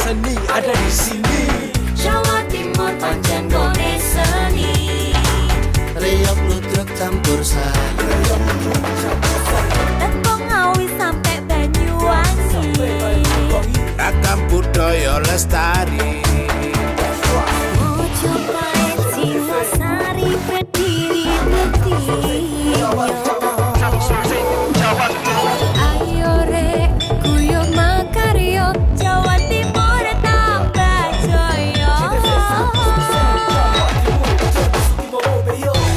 seni ada di sini. Jawa Timur pancen gone seni. Riok ludruk campur sari. Tembung Ngawi sampai Banyuwangi. Ragam budaya lestari. Mojopahit Singosari berdiri berdiri. Ayo rek guyub makaryo Jawa Timur tambah jaya.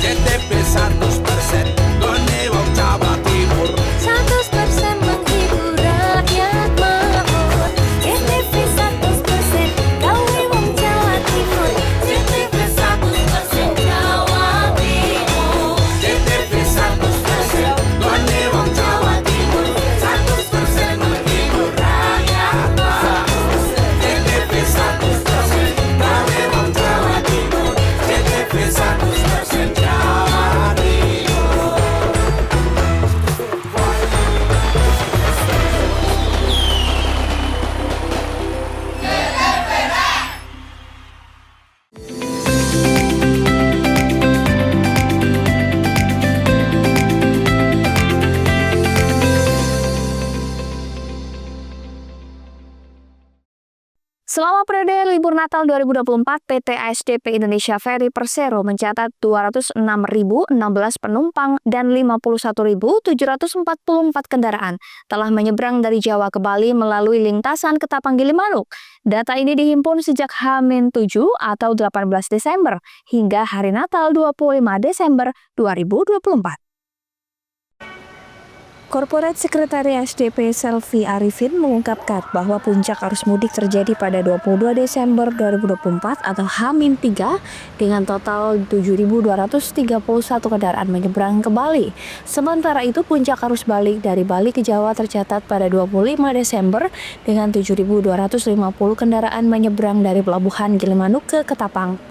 KTP 100% gone wong Jawa Timur. 100% menghibur rakyat makmur. KTP 100% gawe wong Jawa Timur. KTP 100% Jawa Timur. KTP 100% gone wong Jawa Timur. 100% menghibur rakyat makmur. KTP 100% gawe wong Jawa Timur. KTP 100% Jawa Timur. Selama periode libur Natal 2024, PT ASDP Indonesia Ferry Persero mencatat 206.016 penumpang dan 51.744 kendaraan telah menyeberang dari Jawa ke Bali melalui lintasan Ketapang Gilimanuk. Data ini dihimpun sejak H-7 atau 18 Desember hingga hari Natal 25 Desember 2024. Korporat Sekretari ASDP Selvi Arifin mengungkapkan bahwa puncak arus mudik terjadi pada 22 Desember 2024 atau H-3 dengan total 7.231 kendaraan menyeberang ke Bali. Sementara itu puncak arus balik dari Bali ke Jawa tercatat pada 25 Desember dengan 7.250 kendaraan menyeberang dari Pelabuhan Gilimanuk ke Ketapang.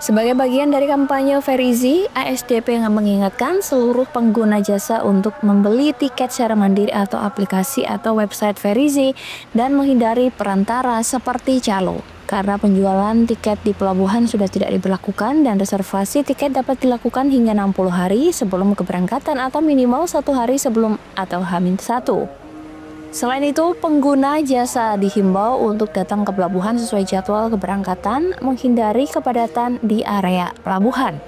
Sebagai bagian dari kampanye Ferizi, ASDP mengingatkan seluruh pengguna jasa untuk membeli tiket secara mandiri atau aplikasi atau website Ferizi dan menghindari perantara seperti calo. Karena penjualan tiket di pelabuhan sudah tidak diberlakukan dan reservasi tiket dapat dilakukan hingga 60 hari sebelum keberangkatan atau minimal 1 hari sebelum atau H-1. Selain itu, pengguna jasa dihimbau untuk datang ke pelabuhan sesuai jadwal keberangkatan, menghindari kepadatan di area pelabuhan.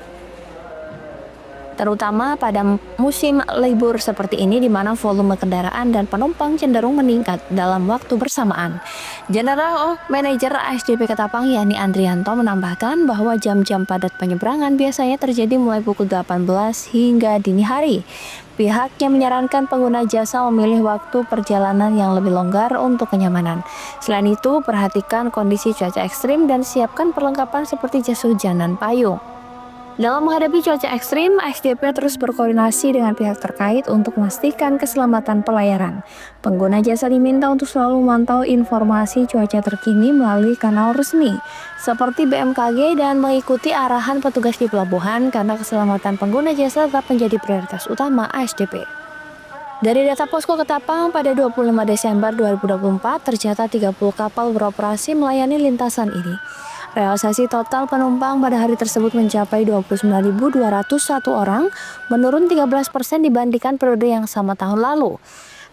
Terutama pada musim libur seperti ini di mana volume kendaraan dan penumpang cenderung meningkat dalam waktu bersamaan. General Manager ASDP Ketapang Yani Andrianto menambahkan bahwa jam-jam padat penyeberangan biasanya terjadi mulai pukul 18 hingga dini hari. Pihaknya menyarankan pengguna jasa memilih waktu perjalanan yang lebih longgar untuk kenyamanan. Selain itu, perhatikan kondisi cuaca ekstrim dan siapkan perlengkapan seperti jas hujan dan payung. Dalam menghadapi cuaca ekstrim, ASDP terus berkoordinasi dengan pihak terkait untuk memastikan keselamatan pelayaran. Pengguna jasa diminta untuk selalu memantau informasi cuaca terkini melalui kanal resmi, seperti BMKG dan mengikuti arahan petugas di pelabuhan karena keselamatan pengguna jasa tetap menjadi prioritas utama ASDP. Dari data Posko Ketapang pada 25 Desember 2024, tercatat 30 kapal beroperasi melayani lintasan ini. Realisasi total penumpang pada hari tersebut mencapai 29.201 orang, menurun 13% dibandingkan periode yang sama tahun lalu.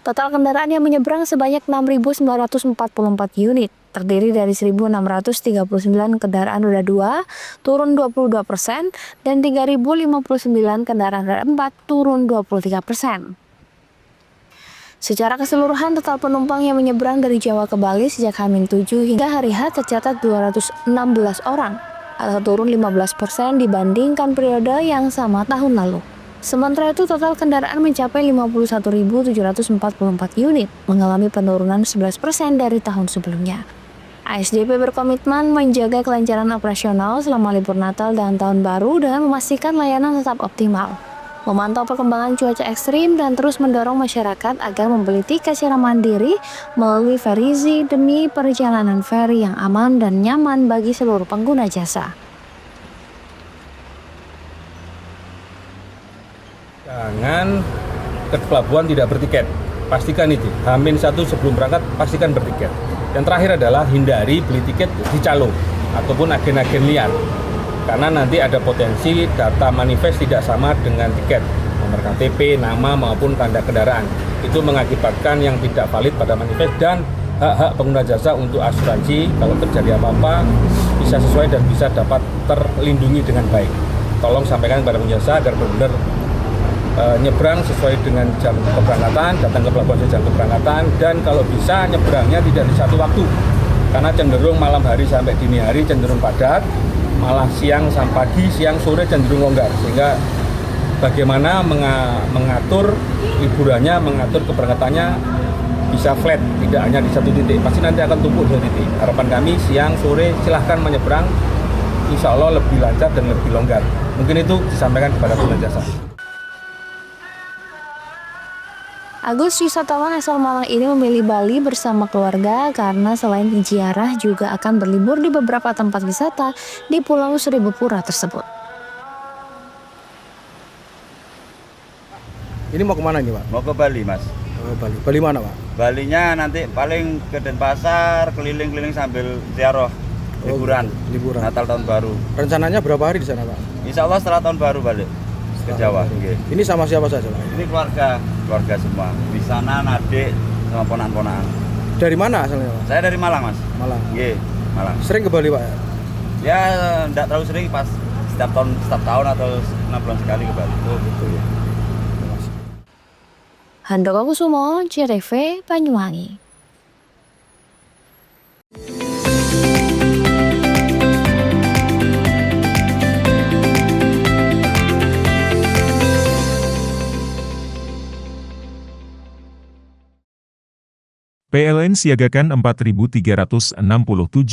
Total kendaraan yang menyeberang sebanyak 6.944 unit, terdiri dari 1.639 kendaraan roda 2, turun 22%, dan 3.059 kendaraan roda 4, turun 23%. Secara keseluruhan, total penumpang yang menyeberang dari Jawa ke Bali sejak H-7 hingga hari H tercatat 216 orang, atau turun 15% dibandingkan periode yang sama tahun lalu. Sementara itu, total kendaraan mencapai 51.744 unit, mengalami penurunan 11% dari tahun sebelumnya. ASDP berkomitmen menjaga kelancaran operasional selama libur Natal dan Tahun Baru dengan memastikan layanan tetap optimal, memantau perkembangan cuaca ekstrim, dan terus mendorong masyarakat agar membeli tiket secara mandiri melalui Ferizi demi perjalanan feri yang aman dan nyaman bagi seluruh pengguna jasa. Jangan ke pelabuhan tidak bertiket. pastikan itu. H-1 sebelum berangkat, pastikan bertiket. Yang terakhir adalah hindari beli tiket di calo ataupun agen-agen liar. Karena nanti ada potensi data manifest tidak sama dengan tiket. Nomor KTP, nama maupun tanda kendaraan. Itu mengakibatkan yang tidak valid pada manifest dan hak-hak pengguna jasa untuk asuransi kalau terjadi apa-apa bisa sesuai dan bisa dapat terlindungi dengan baik. Tolong sampaikan kepada pengguna jasa agar benar-benar nyebrang sesuai dengan jam keberangkatan, datang ke pelabuhan sesuai jam keberangkatan, dan kalau bisa nyebrangnya tidak di satu waktu karena cenderung malam hari sampai dini hari cenderung padat, malah siang sampai pagi, siang sore cenderung longgar, sehingga bagaimana mengatur liburannya, mengatur keberangkatannya bisa flat, tidak hanya di satu titik, pasti nanti akan tumpuk dua titik. Harapan kami siang, sore silahkan menyeberang, insya Allah lebih lancar dan lebih longgar. Mungkin itu disampaikan kepada pengguna jasa. Agus, wisatawan asal Malang ini memilih Bali bersama keluarga karena selain ziarah juga akan berlibur di beberapa tempat wisata di Pulau Seribu Pura tersebut. Ini mau kemana ini Pak? Mau ke Bali Mas. Oh, Bali. Bali mana Pak? Balinya nanti paling ke Denpasar, keliling-keliling sambil ziarah, liburan, liburan. Natal tahun baru. Rencananya berapa hari di sana Pak? Insya Allah setelah tahun baru balik ke Jawa. Okay. Ini sama siapa saja Pak? Ini keluarga semua. Di sana adik sama ponakan-ponakan. Dari mana asalnya Pak? Saya dari Malang Mas. Malang. Iya, Malang. Sering ke Bali Pak? Ya enggak terlalu sering, pas setiap tahun atau 6 bulan sekali ke Bali. Oh gitu ya. Handoko Kusumo, JTV, Banyuwangi. PLN siagakan 4.367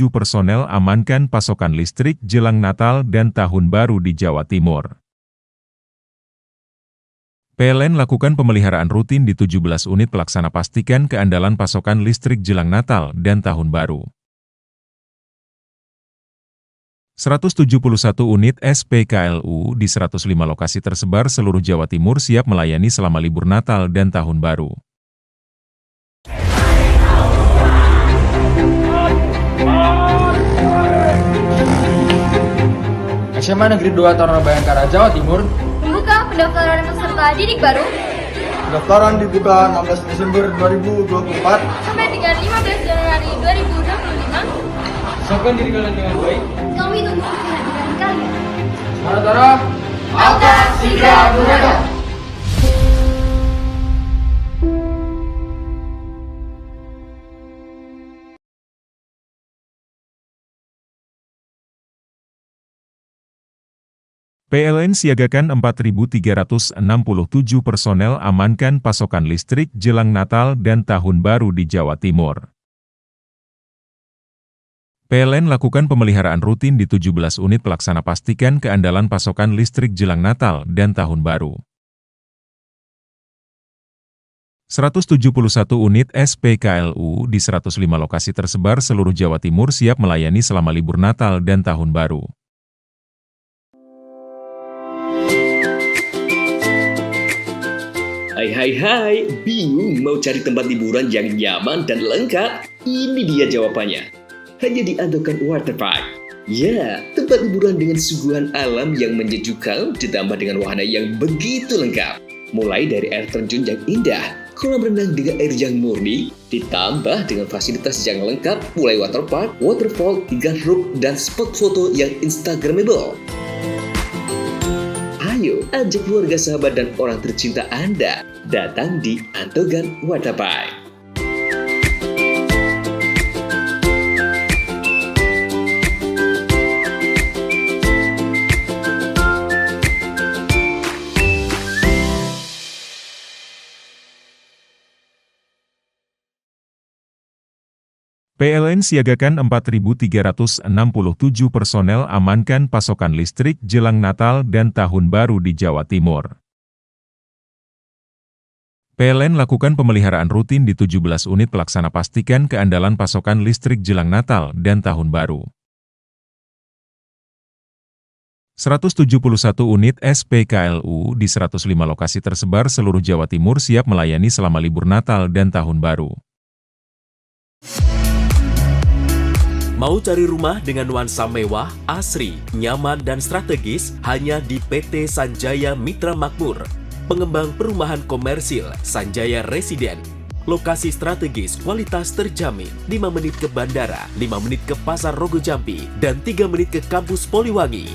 personel amankan pasokan listrik jelang Natal dan Tahun Baru di Jawa Timur. PLN lakukan pemeliharaan rutin di 17 unit pelaksana pastikan keandalan pasokan listrik jelang Natal dan Tahun Baru. 171 unit SPKLU di 105 lokasi tersebar seluruh Jawa Timur siap melayani selama libur Natal dan Tahun Baru. SMA Negeri 2 Taruna Bayangkara, Jawa Timur Membuka pendaftaran peserta didik baru pendaftaran dibuka 16 Desember 2024. sampai dengan 15 Januari 2025. Siapkan diri kalian dengan baik. Kami tunggu kehadiran kalian. Tara-tara, atas Siga Budaya. PLN siagakan 4.367 personel amankan pasokan listrik jelang Natal dan Tahun Baru di Jawa Timur. PLN lakukan pemeliharaan rutin di 17 unit pelaksana pastikan keandalan pasokan listrik jelang Natal dan Tahun Baru. 171 unit SPKLU di 105 lokasi tersebar seluruh Jawa Timur siap melayani selama libur Natal dan Tahun Baru. Hai, bingung mau cari tempat liburan yang nyaman dan lengkap? Ini dia jawabannya. Hanya di Andokan Waterpark. Ya, tempat liburan dengan suguhan alam yang menyejukkan ditambah dengan wahana yang begitu lengkap. Mulai dari air terjun yang indah, kolam renang dengan air yang murni, ditambah dengan fasilitas yang lengkap mulai waterpark, waterfall, hingga roof dan spot foto yang instagramable. Ayo, ajak keluarga, sahabat, dan orang tercinta Anda datang di Andokan Waterpark. PLN siagakan 4.367 personel amankan pasokan listrik jelang Natal dan Tahun Baru di Jawa Timur. PLN lakukan pemeliharaan rutin di 17 unit pelaksana pastikan keandalan pasokan listrik jelang Natal dan Tahun Baru. 171 unit SPKLU di 105 lokasi tersebar seluruh Jawa Timur siap melayani selama libur Natal dan Tahun Baru. Mau cari rumah dengan nuansa mewah, asri, nyaman, dan strategis hanya di PT Sanjaya Mitra Makmur. Pengembang perumahan komersil Sanjaya Residen. Lokasi strategis, kualitas terjamin. 5 menit ke bandara, 5 menit ke Pasar Rogo Jampi, dan 3 menit ke kampus Poliwangi.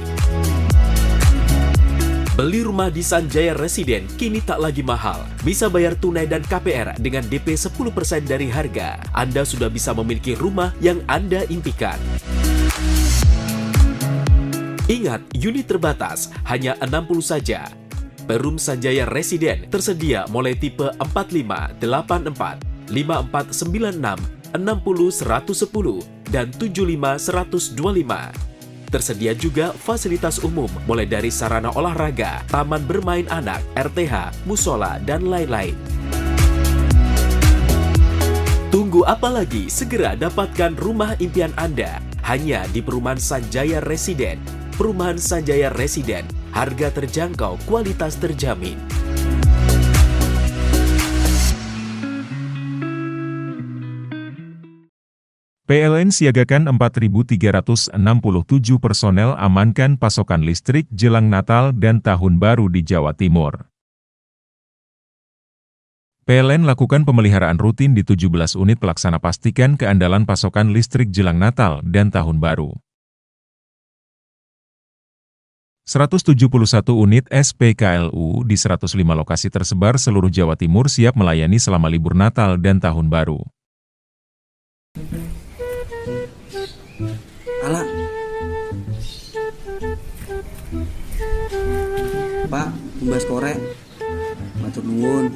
Beli rumah di Sanjaya Residen kini tak lagi mahal. Bisa bayar tunai dan KPR dengan DP 10% dari harga. Anda sudah bisa memiliki rumah yang Anda impikan. Ingat, unit terbatas, hanya 60 saja. Perum Sanjaya Residen tersedia mulai tipe 45, 84, 5496, 60 110, dan 75 125. Tersedia juga fasilitas umum mulai dari sarana olahraga, taman bermain anak, RTH, musola, dan lain-lain. Tunggu apa lagi? Segera dapatkan rumah impian Anda hanya di Perumahan Sanjaya Residen. Perumahan Sanjaya Residen, harga terjangkau, kualitas terjamin. PLN siagakan 4.367 personel amankan pasokan listrik jelang Natal dan Tahun Baru di Jawa Timur. PLN lakukan pemeliharaan rutin di 17 unit pelaksana pastikan keandalan pasokan listrik jelang Natal dan Tahun Baru. 171 unit SPKLU di 105 lokasi tersebar seluruh Jawa Timur siap melayani selama libur Natal dan Tahun Baru. Alah. Pak, tumbas korek. Matur nuwun.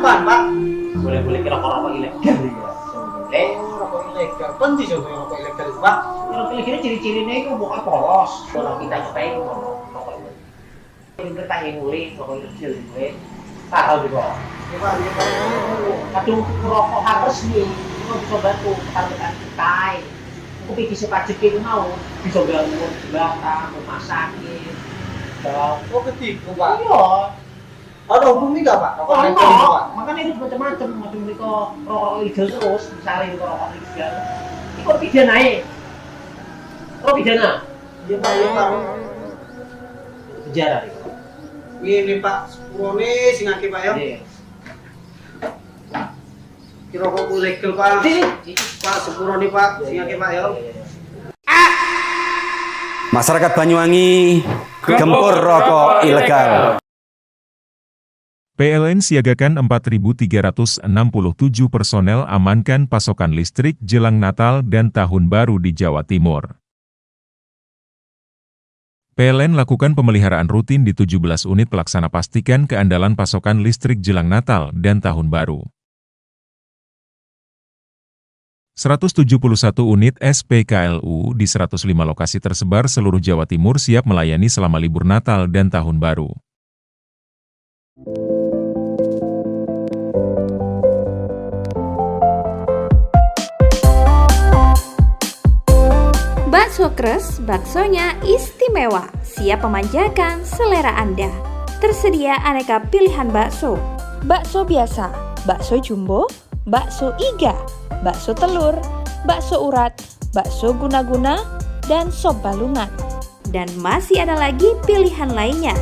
Pak, boleh-boleh rokok ilegal ya. Rokok ilegal, penting sih rokok ilegal itu Pak. Rokok ilegal ciri-cirinya itu bukan polos. Kalau kita nyobain rokok ilegal. Ini kita yang mulai rokok ilegal mulai. Tahu juga. Aduh, rokok harus nih. Itu bisa bantu ketarungan kita. Aku pikir sepajak itu mau bisa gangguan belakang, rumah sakit. Oh ketipu Pak? Iya. Ada hubungannya nggak Pak? Rokok ilegal itu Pak? Makanya itu macam-macam mereka rokok ilegal terus, misalnya itu rokok ilegal. Ini kok pidana ya? Rokok pidana? Iya Pak, iya Pak. Penjara nih. Ini Pak, sepurone sing akeh Pak ya. Ini rokok ilegal Pak. Pak, sepurone Pak, sing akeh Pak ya. Masyarakat Banyuwangi gempur rokok ilegal. PLN siagakan 4.367 personel amankan pasokan listrik jelang Natal dan Tahun Baru di Jawa Timur. PLN lakukan pemeliharaan rutin di 17 unit pelaksana pastikan keandalan pasokan listrik jelang Natal dan Tahun Baru. 171 unit SPKLU di 105 lokasi tersebar seluruh Jawa Timur siap melayani selama libur Natal dan Tahun Baru. Bakso Kres, baksonya istimewa, siap memanjakan selera Anda. Tersedia aneka pilihan bakso. Bakso biasa, bakso jumbo, bakso iga, bakso telur, bakso urat, bakso guna-guna, dan sop balungan. Dan masih ada lagi pilihan lainnya.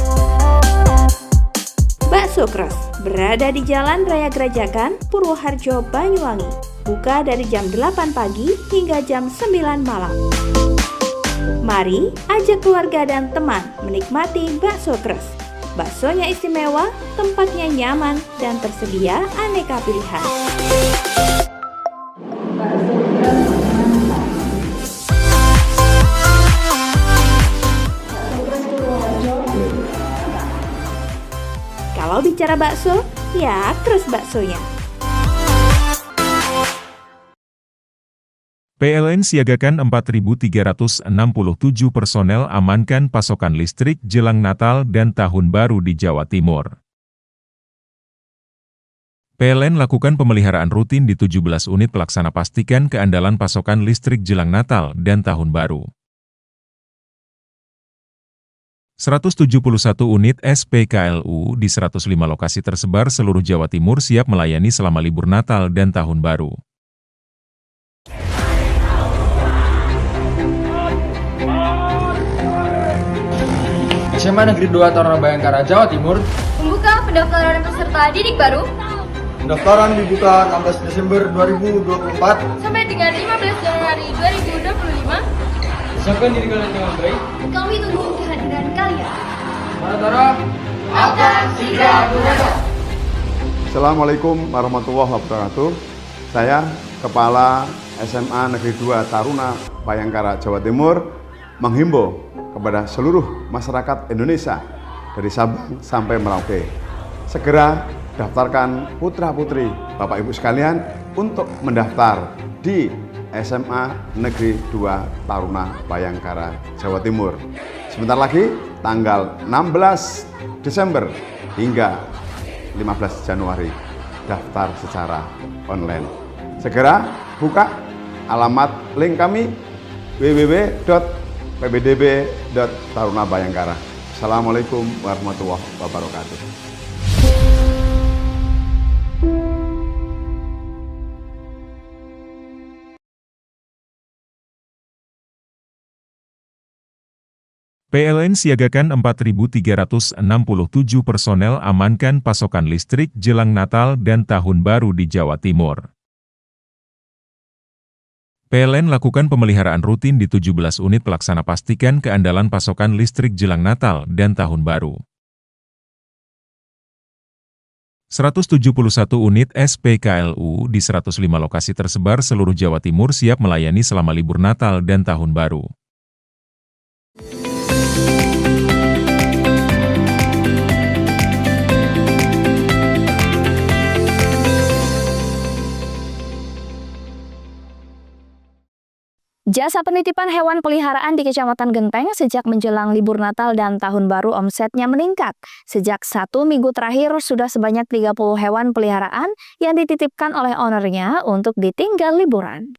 Bakso Kres berada di Jalan Raya Gerajakan, Purwoharjo, Banyuwangi. Buka dari jam 8 pagi hingga jam 9 malam. Mari ajak keluarga dan teman menikmati bakso Kres. Baksonya istimewa, tempatnya nyaman, dan tersedia aneka pilihan. Kalau bicara bakso, ya terus baksonya. PLN siagakan 4.367 personel amankan pasokan listrik jelang Natal dan Tahun Baru di Jawa Timur. PLN lakukan pemeliharaan rutin di 17 unit pelaksana pastikan keandalan pasokan listrik jelang Natal dan Tahun Baru. 171 unit SPKLU di 105 lokasi tersebar seluruh Jawa Timur siap melayani selama libur Natal dan Tahun Baru. SMA Negeri 2 Taruna Bayangkara, Jawa Timur. Membuka pendaftaran peserta didik baru. Pendaftaran dibuka 16 Desember 2024 Sampai dengan 15 Januari 2025. Siapkan diri kalian dengan baik. Kami tunggu kehadiran kalian. Manatara akan segera berangkat. Assalamualaikum warahmatullahi wabarakatuh. Saya Kepala SMA Negeri 2 Taruna Bayangkara, Jawa Timur menghimbau kepada seluruh masyarakat Indonesia dari Sabang sampai Merauke. Segera daftarkan putra-putri Bapak Ibu sekalian untuk mendaftar di SMA Negeri 2 Taruna Bayangkara, Jawa Timur. Sebentar lagi tanggal 16 Desember hingga 15 Januari daftar secara online. Segera buka alamat link kami www.pbdb.tarunabayangkara. Assalamualaikum warahmatullahi wabarakatuh. PLN siagakan 4.367 personel amankan pasokan listrik jelang Natal dan Tahun Baru di Jawa Timur. PLN lakukan pemeliharaan rutin di 17 unit pelaksana pastikan keandalan pasokan listrik jelang Natal dan Tahun Baru. 171 unit SPKLU di 105 lokasi tersebar seluruh Jawa Timur siap melayani selama libur Natal dan Tahun Baru. Jasa penitipan hewan peliharaan di Kecamatan Genteng sejak menjelang libur Natal dan Tahun Baru omsetnya meningkat. Sejak 1 minggu terakhir sudah sebanyak 30 hewan peliharaan yang dititipkan oleh ownernya untuk ditinggal liburan.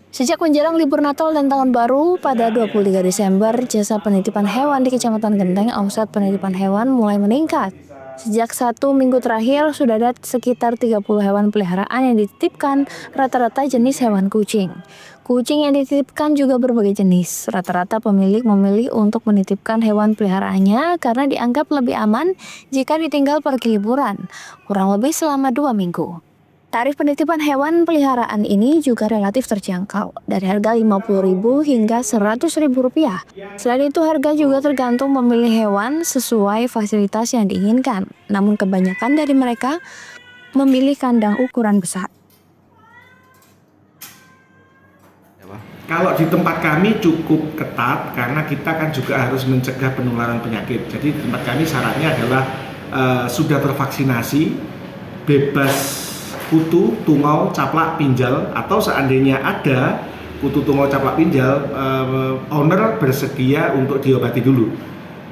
Sejak menjelang libur Natal dan Tahun Baru pada 23 Desember, jasa penitipan hewan di Kecamatan Genteng omset penitipan hewan mulai meningkat. Sejak 1 minggu terakhir sudah ada sekitar 30 hewan peliharaan yang dititipkan, rata-rata jenis hewan kucing. Kucing yang dititipkan juga berbagai jenis. Rata-rata pemilik memilih untuk menitipkan hewan peliharaannya karena dianggap lebih aman jika ditinggal pergi liburan, kurang lebih selama 2 minggu. Tarif penitipan hewan peliharaan ini juga relatif terjangkau, dari harga Rp50.000 hingga Rp100.000. Selain itu, harga juga tergantung memilih hewan sesuai fasilitas yang diinginkan. Namun kebanyakan dari mereka memilih kandang ukuran besar. Kalau di tempat kami cukup ketat karena kita kan juga harus mencegah penularan penyakit. Jadi di tempat kami syaratnya adalah sudah tervaksinasi, bebas kutu, tungau, caplak, pinjal, atau seandainya ada kutu, tungau, caplak, pinjal, owner bersedia untuk diobati dulu.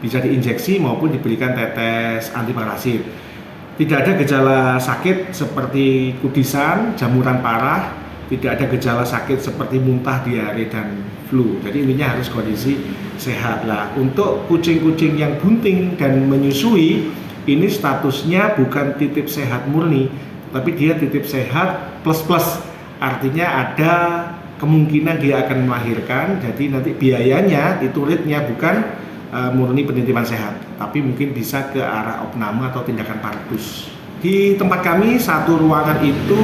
Bisa diinjeksi maupun diberikan tetes antiparasit. Tidak ada gejala sakit seperti kudisan, jamuran parah, tidak ada gejala sakit seperti muntah, diare, dan flu. Jadi intinya harus kondisi sehat. Lah, untuk kucing-kucing yang bunting dan menyusui, ini statusnya bukan titip sehat murni, tapi dia titip sehat plus-plus, artinya ada kemungkinan dia akan melahirkan. Jadi nanti biayanya itu rate-nya bukan murni penitipan sehat, tapi mungkin bisa ke arah opname atau tindakan partus. Di tempat kami satu ruangan itu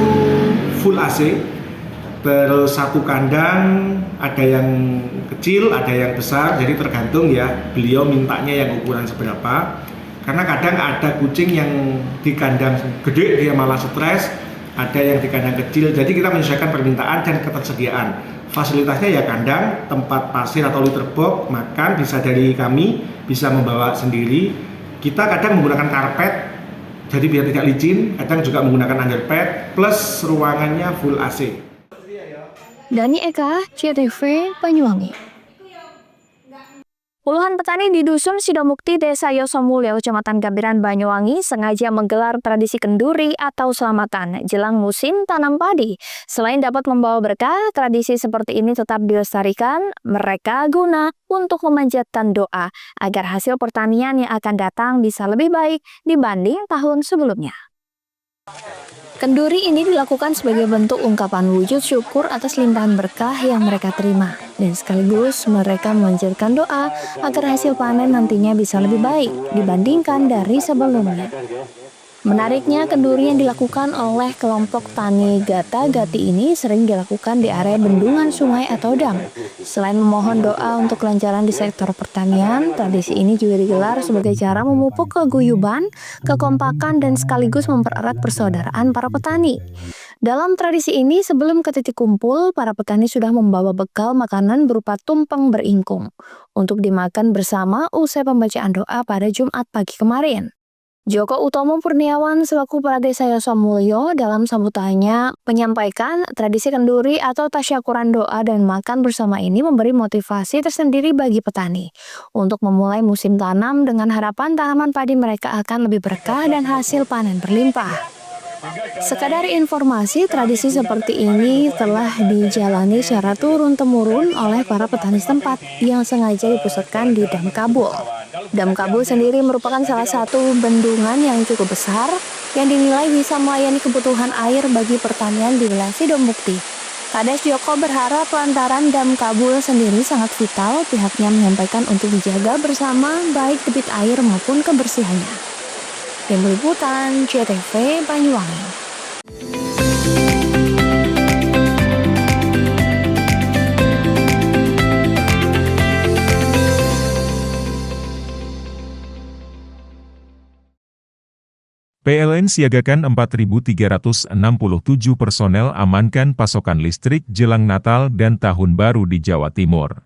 full AC, terus satu kandang ada yang kecil, ada yang besar, jadi tergantung ya beliau mintanya yang ukuran seberapa. Karena kadang ada kucing yang di kandang gede dia malah stres, ada yang di kandang kecil. Jadi kita menyesuaikan permintaan dan ketersediaan. Fasilitasnya ya kandang, tempat pasir atau litter box, makan bisa dari kami, bisa membawa sendiri. Kita kadang menggunakan karpet, jadi biar tidak licin. Kadang juga menggunakan underpad, plus ruangannya full AC. Dani Eka, CTV, Banyuwangi. Puluhan petani di Dusun Sidomukti, Desa Yosomulyo, Kecamatan Gambiran, Banyuwangi sengaja menggelar tradisi kenduri atau selamatan jelang musim tanam padi. Selain dapat membawa berkah, tradisi seperti ini tetap dilestarikan mereka guna untuk memanjatkan doa agar hasil pertanian yang akan datang bisa lebih baik dibanding tahun sebelumnya. Kenduri ini dilakukan sebagai bentuk ungkapan wujud syukur atas limpahan berkah yang mereka terima, dan sekaligus mereka memanjatkan doa agar hasil panen nantinya bisa lebih baik dibandingkan dari sebelumnya. Menariknya, kenduri yang dilakukan oleh kelompok tani Gata-Gati ini sering dilakukan di area bendungan sungai atau dam. Selain memohon doa untuk kelancaran di sektor pertanian, tradisi ini juga digelar sebagai cara memupuk keguyuban, kekompakan, dan sekaligus mempererat persaudaraan para petani. Dalam tradisi ini, sebelum ke titik kumpul, para petani sudah membawa bekal makanan berupa tumpeng beringkung untuk dimakan bersama usai pembacaan doa pada Jumat pagi kemarin. Joko Utomo Purniawan selaku Kepala Desa Yosomulyo dalam sambutannya menyampaikan tradisi kenduri atau tasyakuran doa dan makan bersama ini memberi motivasi tersendiri bagi petani untuk memulai musim tanam dengan harapan tanaman padi mereka akan lebih berkah dan hasil panen berlimpah. Sekadar informasi, tradisi seperti ini telah dijalani secara turun-temurun oleh para petani setempat yang sengaja dipusatkan di Dam Kabul. Dam Kabul sendiri merupakan salah satu bendungan yang cukup besar yang dinilai bisa melayani kebutuhan air bagi pertanian di wilayah Sidomukti. Kades Joko berharap lantaran Dam Kabul sendiri sangat vital, pihaknya menyampaikan untuk dijaga bersama baik debit air maupun kebersihannya. Tim Liputan CTV Banyuwangi. PLN siagakan 4.367 personel amankan pasokan listrik jelang Natal dan Tahun Baru di Jawa Timur.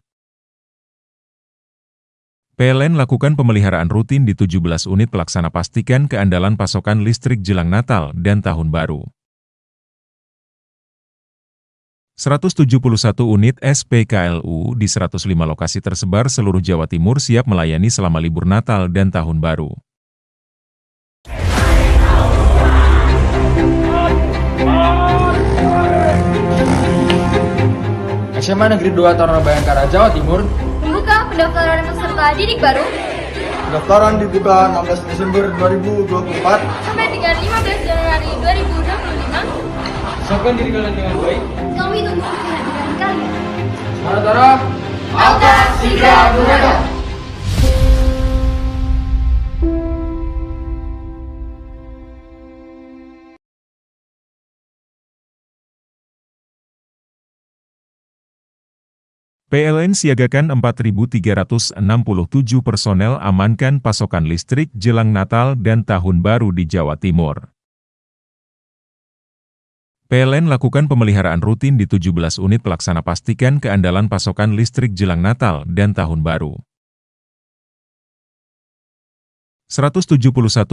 PLN lakukan pemeliharaan rutin di 17 unit pelaksana pastikan keandalan pasokan listrik jelang Natal dan Tahun Baru. 171 unit SPKLU di 105 lokasi tersebar seluruh Jawa Timur siap melayani selama libur Natal dan Tahun Baru. SMA Negeri 2 Taruna Bayangkara, Jawa Timur Membuka pendaftaran peserta didik baru. Pendaftaran dibuka 16 Desember 2024 Sampai dengan 15 Januari 2025. Siapkan diri kalian dengan baik. Kami tunggu kehadiran kalian. Sementara akan segera berangkat. PLN siagakan 4.367 personel amankan pasokan listrik jelang Natal dan Tahun Baru di Jawa Timur. PLN lakukan pemeliharaan rutin di 17 unit pelaksana pastikan keandalan pasokan listrik jelang Natal dan Tahun Baru. 171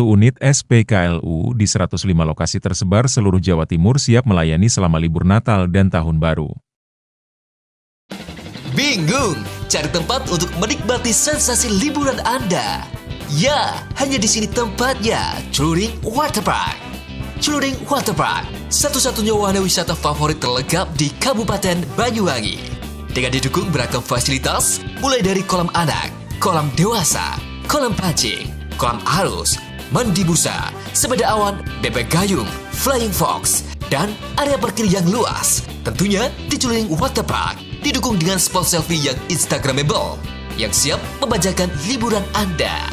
unit SPKLU di 105 lokasi tersebar seluruh Jawa Timur siap melayani selama libur Natal dan Tahun Baru. Bingung cari tempat untuk menikmati sensasi liburan Anda? Ya, hanya di sini tempatnya, Celuring Waterpark. Celuring Waterpark, satu-satunya wahana wisata favorit terlengkap di Kabupaten Banyuwangi. Dengan didukung beragam fasilitas, mulai dari kolam anak, kolam dewasa, kolam pancing, kolam arus, mandi busa, sepeda awan, bebek gayung, flying fox, dan area parkir yang luas. Tentunya di Celuring Waterpark, didukung dengan spot selfie yang instagramable, yang siap membajakan liburan Anda.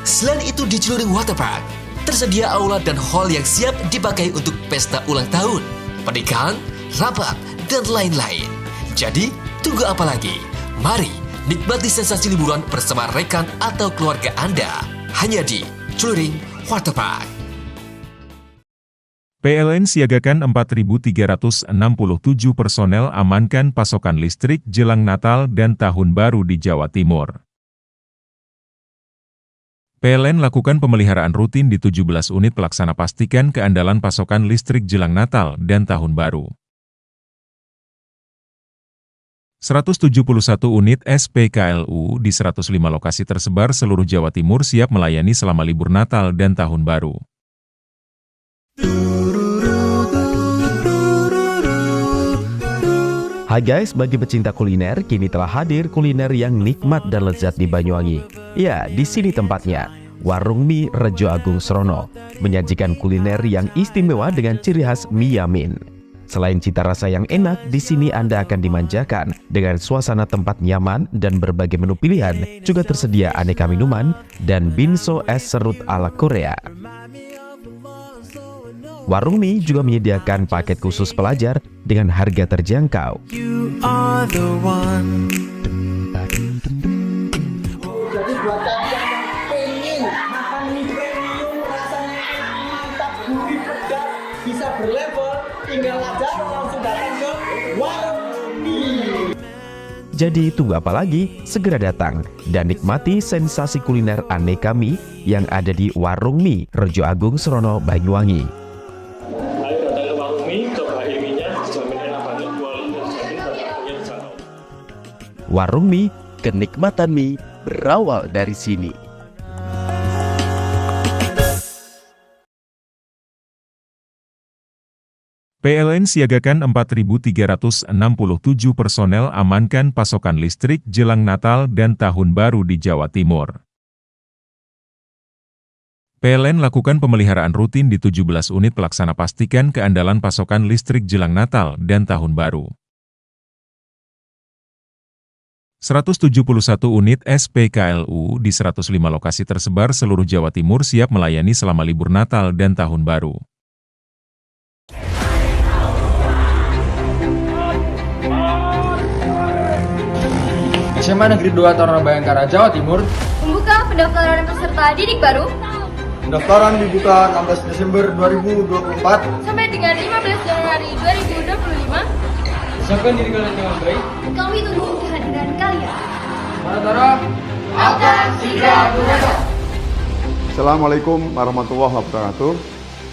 Selain itu di Celuring Waterpark, tersedia aula dan hall yang siap dipakai untuk pesta ulang tahun, pernikahan, rapat, dan lain-lain. Jadi, tunggu apa lagi? Mari nikmati sensasi liburan bersama rekan atau keluarga Anda, hanya di Celuring Waterpark. PLN siagakan 4.367 personel amankan pasokan listrik jelang Natal dan Tahun Baru di Jawa Timur. PLN lakukan pemeliharaan rutin di 17 unit pelaksana pastikan keandalan pasokan listrik jelang Natal dan Tahun Baru. 171 unit SPKLU di 105 lokasi tersebar seluruh Jawa Timur siap melayani selama libur Natal dan Tahun Baru. Hai guys, bagi pecinta kuliner, kini telah hadir kuliner yang nikmat dan lezat di Banyuwangi. Ya, di sini tempatnya, Warung Mie Rejo Agung Srono, menyajikan kuliner yang istimewa dengan ciri khas mie yamin. Selain cita rasa yang enak, di sini Anda akan dimanjakan dengan suasana tempat nyaman dan berbagai menu pilihan, juga tersedia aneka minuman dan binso es serut ala Korea. Warung Mie juga menyediakan paket khusus pelajar dengan harga terjangkau. Jadi buat kalian yang pengen makan mie premium rasanya mantap, gurih, pedas, bisa berlevel, tinggal aja langsung datang ke Warung Mie. Jadi tunggu apa lagi? Segera datang dan nikmati sensasi kuliner aneka mie yang ada di Warung Mie Rejo Agung Srono, Banyuwangi. Warung Mie, kenikmatan mie berawal dari sini. PLN siagakan 4.367 personel amankan pasokan listrik jelang Natal dan Tahun Baru di Jawa Timur. PLN lakukan pemeliharaan rutin di 17 unit pelaksana pastikan keandalan pasokan listrik jelang Natal dan Tahun Baru. 171 unit SPKLU di 105 lokasi tersebar seluruh Jawa Timur siap melayani selama libur Natal dan Tahun Baru. SMA Negeri 2 Taruna Bayangkara, Jawa Timur Membuka pendaftaran peserta didik baru Pendaftaran dibuka 16 Desember 2024 sampai dengan 15 Januari 2025. Siapkan diri kalian dengan baik. Kami tunggu kehadiran kalian. Para akan segera berada. Assalamualaikum warahmatullahi wabarakatuh.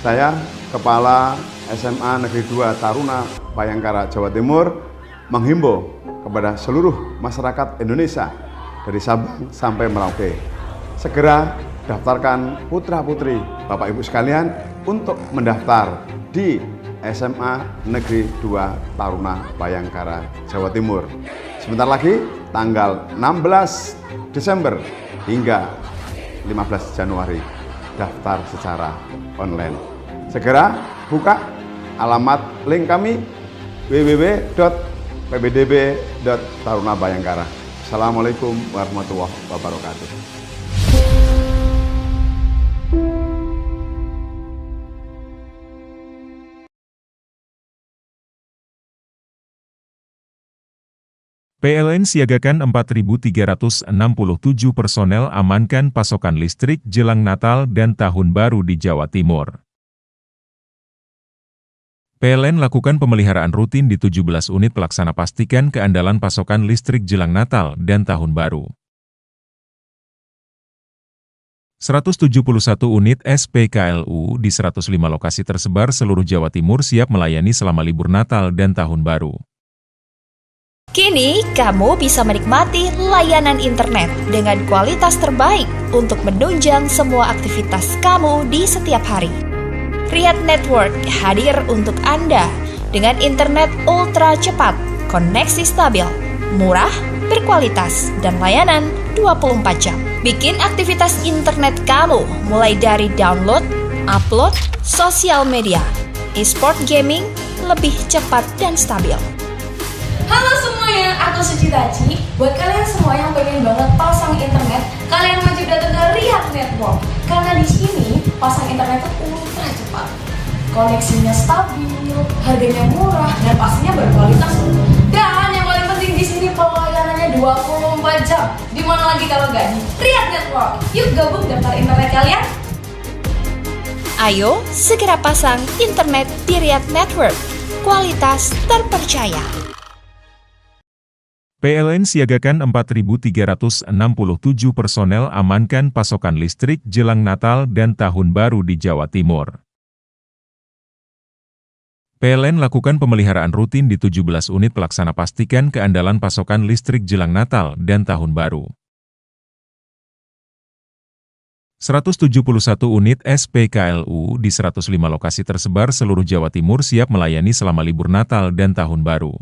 Saya Kepala SMA Negeri 2 Taruna Bayangkara, Jawa Timur menghimbau kepada seluruh masyarakat Indonesia dari Sabang sampai Merauke, segera daftarkan putra-putri Bapak Ibu sekalian untuk mendaftar di SMA Negeri 2 Taruna Bayangkara, Jawa Timur. Sebentar lagi tanggal 16 Desember hingga 15 Januari daftar secara online. Segera buka alamat link kami www.pbdb.tarunabayangkara. Assalamualaikum warahmatullahi wabarakatuh. PLN siagakan 4.367 personel amankan pasokan listrik jelang Natal dan Tahun Baru di Jawa Timur. PLN lakukan pemeliharaan rutin di 17 unit pelaksana pastikan keandalan pasokan listrik jelang Natal dan Tahun Baru. 171 unit SPKLU di 105 lokasi tersebar seluruh Jawa Timur siap melayani selama libur Natal dan Tahun Baru. Kini, kamu bisa menikmati layanan internet dengan kualitas terbaik untuk menunjang semua aktivitas kamu di setiap hari. Riyadh Network hadir untuk Anda dengan internet ultra cepat, koneksi stabil, murah, berkualitas, dan layanan 24 jam. Bikin aktivitas internet kamu mulai dari download, upload, sosial media, e-sport gaming, lebih cepat dan stabil. Halo semuanya, aku Suci Taci. Buat kalian semua yang pengen banget pasang internet, kalian wajib datang ke Riyadh Network. Karena di sini pasang internet itu ultra cepat, koneksinya stabil, harganya murah, dan pastinya berkualitas. Dan yang paling penting di sini pelayanannya 24 jam. Dimana lagi kalau nggak di Riyadh Network? Yuk gabung daftar internet kalian. Ayo segera pasang internet di Riyadh Network, kualitas terpercaya. PLN siagakan 4.367 personel amankan pasokan listrik jelang Natal dan Tahun Baru di Jawa Timur. PLN lakukan pemeliharaan rutin di 17 unit pelaksana pastikan keandalan pasokan listrik jelang Natal dan Tahun Baru. 171 unit SPKLU di 105 lokasi tersebar seluruh Jawa Timur siap melayani selama libur Natal dan Tahun Baru.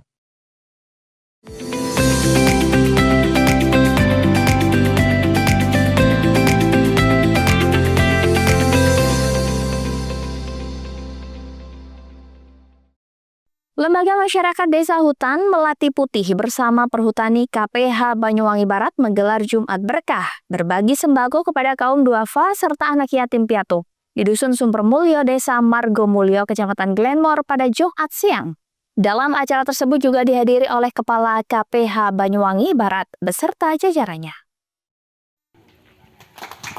Lembaga Masyarakat Desa Hutan Melati Putih bersama Perhutani KPH Banyuwangi Barat menggelar Jumat Berkah, berbagi sembako kepada kaum duafa serta anak yatim piatu di Dusun Sumbermulyo, Desa Margomulyo, Kecamatan Glenmore pada Jumat siang. Dalam acara tersebut juga dihadiri oleh Kepala KPH Banyuwangi Barat beserta jajarannya.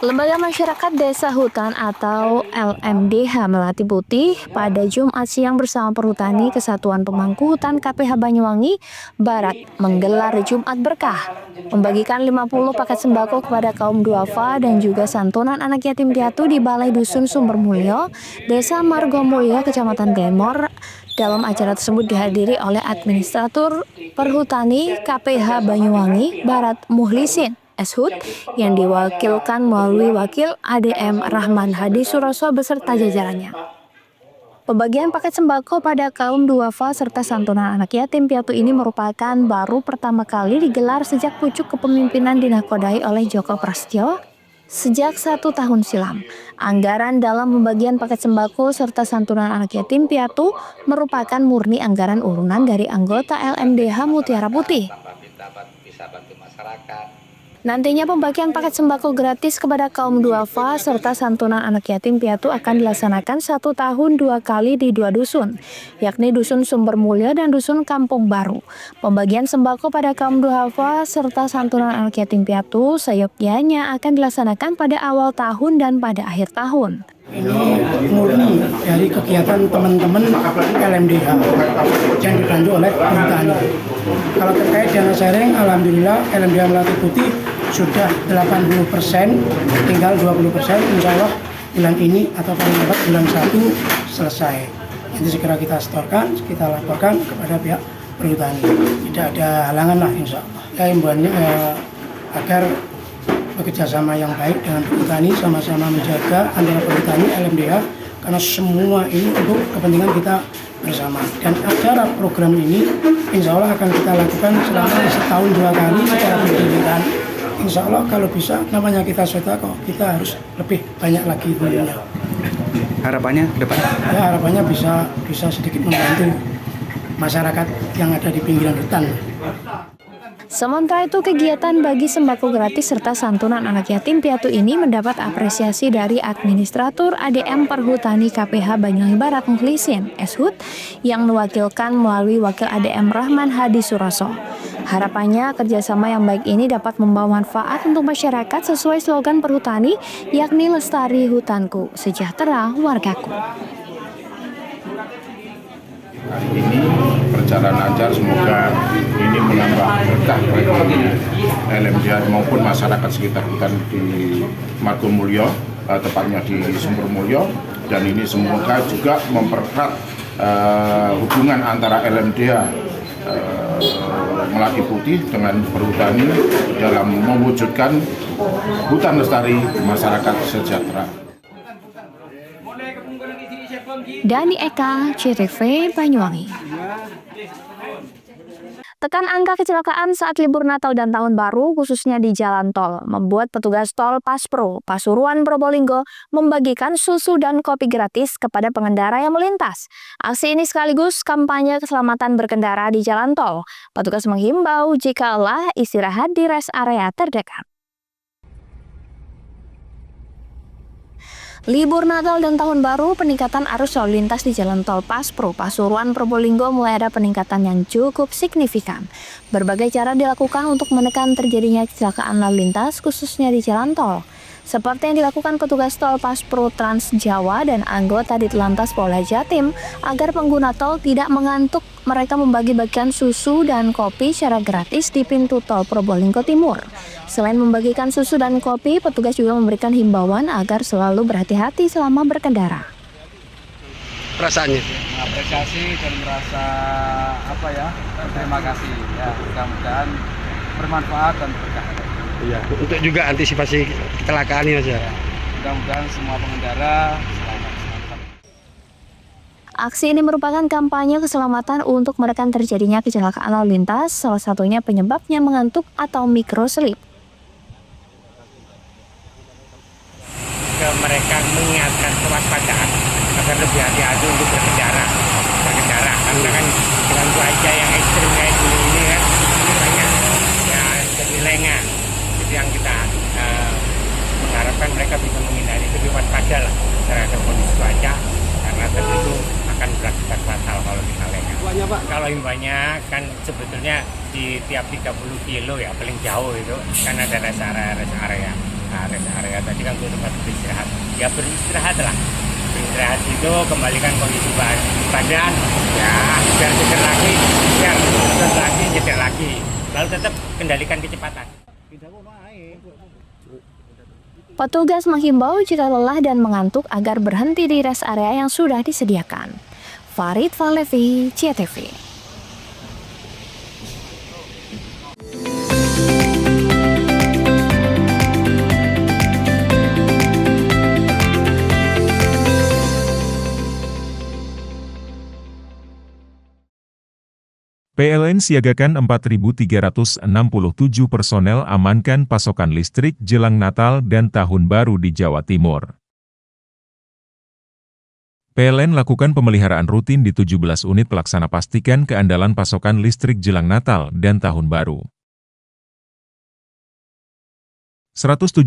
Lembaga Masyarakat Desa Hutan atau LMDH Melati Putih pada Jumat siang bersama Perhutani Kesatuan Pemangku Hutan KPH Banyuwangi Barat menggelar Jumat Berkah, membagikan 50 paket sembako kepada kaum duafa dan juga santunan anak yatim piatu di Balai Dusun Sumbermulyo, Desa Margomulyo, Kecamatan Glenmore. Dalam acara tersebut dihadiri oleh Administratur Perhutani KPH Banyuwangi Barat Muhlisin Eshut yang diwakilkan melalui Wakil ADM Rahman Hadi Suroso beserta jajarannya. Pembagian paket sembako pada kaum duafa serta santunan anak yatim piatu ini merupakan baru pertama kali digelar sejak pucuk kepemimpinan dinakodai oleh Joko Prasetyo sejak 1 tahun silam. Anggaran dalam pembagian paket sembako serta santunan anak yatim piatu merupakan murni anggaran urunan dari anggota LMDH Mutiara Putih. Nantinya pembagian paket sembako gratis kepada kaum duafa serta santunan anak yatim piatu akan dilaksanakan 1 tahun 2 kali di 2 dusun, yakni Dusun Sumbermulyo dan Dusun Kampung Baru. Pembagian sembako pada kaum duafa serta santunan anak yatim piatu seyogyanya akan dilaksanakan pada awal tahun dan pada akhir tahun. Ini murni dari kegiatan teman-teman LMDH yang dibantu oleh Perhutani. Kalau terkait dana sharing, alhamdulillah LMDH Melati Putih sudah 80%, tinggal 20%, insya Allah bulan ini atau paling lambat bulan 1 selesai. Itu segera kita setorkan, kita laporkan kepada pihak Perhutani. Tidak ada halangan lah insya Allah. Ya himbauannya agar bekerjasama yang baik dengan Perhutani, sama-sama menjaga antara Perhutani LMDH karena semua ini untuk kepentingan kita bersama. Dan acara program ini insya Allah akan kita lakukan selama setahun 2 kali secara bergiliran. Insya Allah kalau bisa namanya kita sedekah, kita harus lebih banyak lagi dulunya. Harapannya ke depan? Ya harapannya bisa sedikit membantu masyarakat yang ada di pinggiran hutan. Sementara itu, kegiatan bagi sembako gratis serta santunan anak yatim piatu ini mendapat apresiasi dari Administratur ADM Perhutani KPH Banyuwangi Barat Muhlisin Eshut yang mewakilkan melalui Wakil ADM Rahman Hadi Suroso. Harapannya kerjasama yang baik ini dapat membawa manfaat untuk masyarakat sesuai slogan Perhutani, yakni Lestari Hutanku, Sejahtera Wargaku. Hari ini berjalan lancar, semoga ini menambah berkah bagi LMDH maupun masyarakat sekitar hutan di Margomulyo, tepatnya di Sumbermulyo, dan ini semoga juga mempererat hubungan antara LMDH Melati Putih dengan Perhutani dalam mewujudkan hutan lestari masyarakat sejahtera. Dani Eka, CTV Banyuwangi. Tekan angka kecelakaan saat libur Natal dan Tahun Baru, khususnya di jalan tol, membuat petugas tol Paspro, Pasuruan Probolinggo membagikan susu dan kopi gratis kepada pengendara yang melintas. Aksi ini sekaligus kampanye keselamatan berkendara di jalan tol. Petugas menghimbau jika lelah istirahat di rest area terdekat. Libur Natal dan Tahun Baru, peningkatan arus lalu lintas di Jalan Tol Paspro, Pasuruan Probolinggo mulai ada peningkatan yang cukup signifikan. Berbagai cara dilakukan untuk menekan terjadinya kecelakaan lalu lintas, khususnya di jalan tol. Seperti yang dilakukan petugas tol Paspro Trans Jawa dan anggota Ditlantas Polda Jatim agar pengguna tol tidak mengantuk, mereka membagi-bagikan susu dan kopi secara gratis di pintu tol Probolinggo Timur. Selain membagikan susu dan kopi, petugas juga memberikan himbauan agar selalu berhati-hati selama berkendara. Perasaannya? Apresiasi dan merasa berterima kasih ya, mudah-mudahan bermanfaat dan berkah. Iya, untuk juga antisipasi kecelakaan ini Mas ya. Mudah-mudahan semua pengendara selamat. Aksi ini merupakan kampanye keselamatan untuk menekan terjadinya kecelakaan lalu lintas, salah satunya penyebabnya mengantuk atau microslip. Mereka mengingatkan kewaspadaan agar lebih hati-hati untuk berkendara, karena kan dengan cuaca yang ekstrim kayak gini kan banyak ya jadi lengah. Jadi yang kita mengharapkan mereka bisa menghindari lebih waspada lah terhadap kondisi cuaca, karena tentu akan berakibat fatal kalau kita lengah. Kalau himbauannya kan sebetulnya di tiap 30 kilo ya paling jauh itu kan ada rest area. Nah, rest area tadi kan untuk tempat beristirahat. Ya beristirahat lah. Beristirahat itu kembalikan kondisi badan ya biar seger lagi, biar terus lagi nyetir lagi. Lalu tetap kendalikan kecepatan. Petugas menghimbau jika lelah dan mengantuk agar berhenti di rest area yang sudah disediakan. Farid Valevi, CTV. PLN siagakan 4.367 personel amankan pasokan listrik jelang Natal dan Tahun Baru di Jawa Timur. PLN lakukan pemeliharaan rutin di 17 unit pelaksana pastikan keandalan pasokan listrik jelang Natal dan Tahun Baru. 171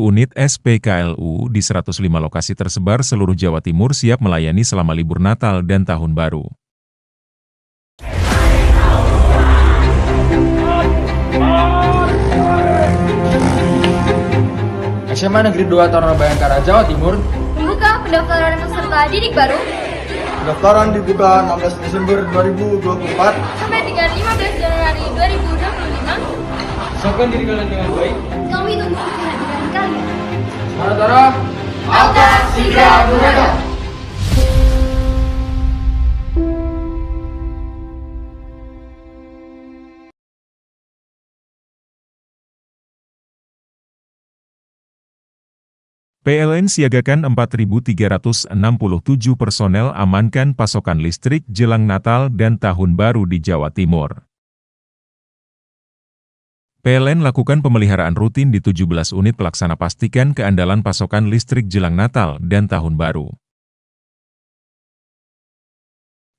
unit SPKLU di 105 lokasi tersebar seluruh Jawa Timur siap melayani selama libur Natal dan Tahun Baru. SMA Negeri 2 Taruna Bayangkara, Jawa Timur Membuka pendaftaran peserta didik baru. Pendaftaran dibuka 16 Desember 2024 Sampai dengan 15 Januari 2025. Siapkan diri kalian dengan baik. Kami tunggu kehadiran kalian. Saudara, Angkat Siga Buredo. PLN siagakan 4.367 personel amankan pasokan listrik jelang Natal dan Tahun Baru di Jawa Timur. PLN lakukan pemeliharaan rutin di 17 unit pelaksana pastikan keandalan pasokan listrik jelang Natal dan Tahun Baru.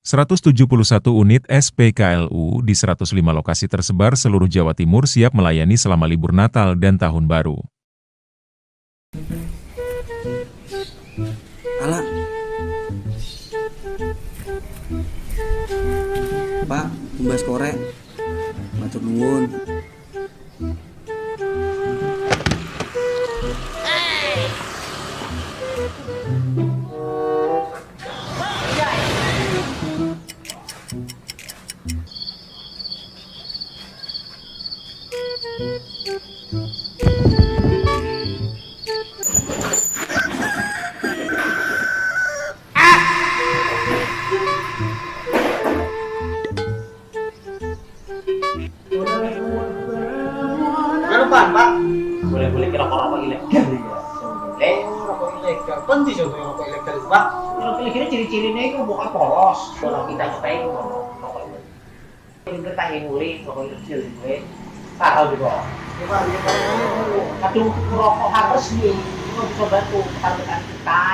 171 unit SPKLU di 105 lokasi tersebar seluruh Jawa Timur siap melayani selama libur Natal dan Tahun Baru. Alah. Pak, tumbas korek. Matur nuwun. Pak. Boleh kira rokok ilegal ya. Rokok ilegal. Penting sih rokok ilegal itu, Pak. Rokok ilegal ciri-cirinya itu bukan polos. Kalau kita cobain rokok ilegal. Ini kita nguling rokok ilegal gue. Tahu juga. Kadung rokok harus nih. Itu bisa bantu taruhan kita.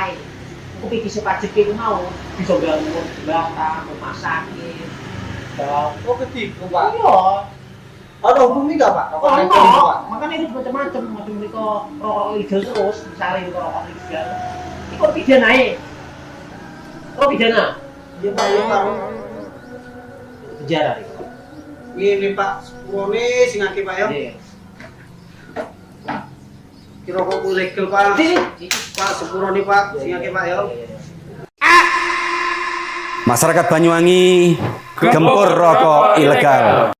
Aku pikir sepajak itu mau bisa ganggu batang, rumah sakit. Oh ketipu, Pak. Iya. Ada hukumnya nggak Pak? Rokok ilegal itu Pak? Makanya itu macam-macam mereka rokok ilegal terus, misalnya itu rokok ilegal. Itu pidana ya? Oh pidana? Iya Pak, iya Pak. Penjara itu. Ini Pak, sepuluh nih sing akeh Pak ya? Iya. Kira kok legal Pak. Pak sepuro nih Pak. Singake Pak ya. Masyarakat Banyuwangi gempur rokok ilegal.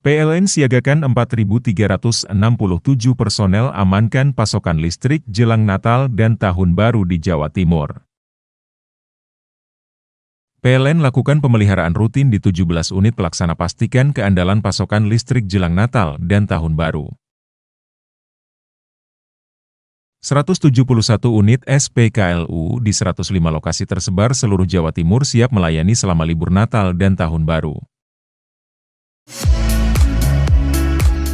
PLN siagakan 4.367 personel amankan pasokan listrik jelang Natal dan Tahun Baru di Jawa Timur. PLN lakukan pemeliharaan rutin di 17 unit pelaksana pastikan keandalan pasokan listrik jelang Natal dan Tahun Baru. 171 unit SPKLU di 105 lokasi tersebar seluruh Jawa Timur siap melayani selama libur Natal dan Tahun Baru.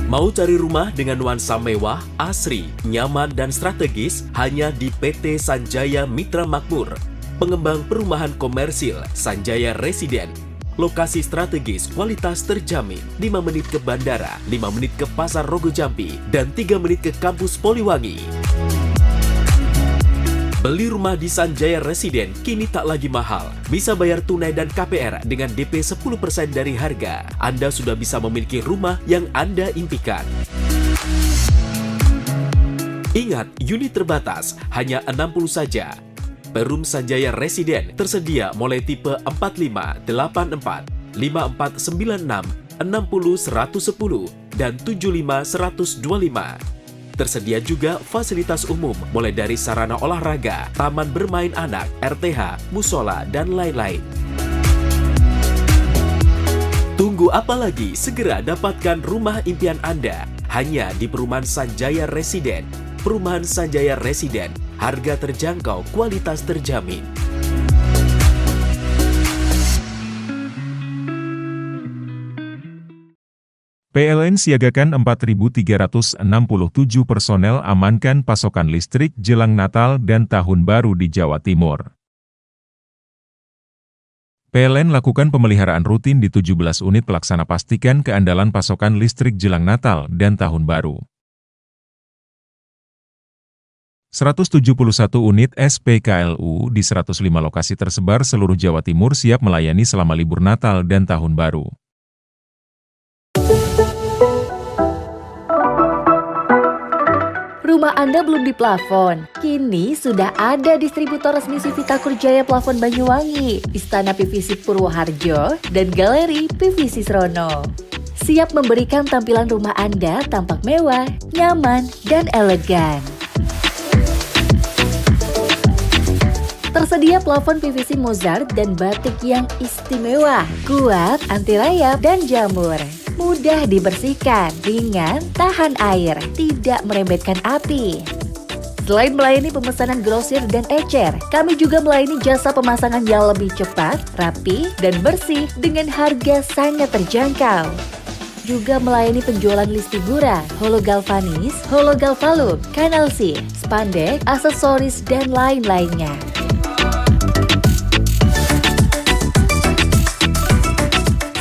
Mau cari rumah dengan nuansa mewah, asri, nyaman, dan strategis hanya di PT Sanjaya Mitra Makmur. Pengembang perumahan komersil Sanjaya Residen. Lokasi strategis, kualitas terjamin. 5 menit ke bandara, 5 menit ke Pasar Rogo Jambi, dan 3 menit ke kampus Poliwangi. Beli rumah di Sanjaya Residen kini tak lagi mahal. Bisa bayar tunai dan KPR dengan DP 10% dari harga. Anda sudah bisa memiliki rumah yang Anda impikan. Ingat, unit terbatas, hanya 60 saja. Perum Sanjaya Residen tersedia mulai tipe 45, 84, 5496, 60 110, dan 75 125. Tersedia juga fasilitas umum mulai dari sarana olahraga, taman bermain anak, RTH, musola, dan lain-lain. Tunggu apa lagi? Segera dapatkan rumah impian Anda hanya di Perumahan Sanjaya Residen. Perumahan Sanjaya Residen, harga terjangkau, kualitas terjamin. PLN siagakan 4.367 personel amankan pasokan listrik jelang Natal dan Tahun Baru di Jawa Timur. PLN lakukan pemeliharaan rutin di 17 unit pelaksana pastikan keandalan pasokan listrik jelang Natal dan Tahun Baru. 171 unit SPKLU di 105 lokasi tersebar seluruh Jawa Timur siap melayani selama libur Natal dan Tahun Baru. Rumah Anda belum diplafon? Kini sudah ada distributor resmi Civita Kurjaya Plafon Banyuwangi, Istana PVC Purwoharjo, dan Galeri PVC Srono. Siap memberikan tampilan rumah Anda tampak mewah, nyaman, dan elegan. Tersedia plafon PVC Mozart dan batik yang istimewa, kuat, anti rayap, dan jamur. Mudah dibersihkan, ringan, tahan air, tidak merembetkan api. Selain melayani pemesanan grosir dan ecer, kami juga melayani jasa pemasangan yang lebih cepat, rapi, dan bersih dengan harga sangat terjangkau. Juga melayani penjualan list figura, hologalvanis, hologalvalum, kanalsi, spandek, aksesoris, dan lain-lainnya.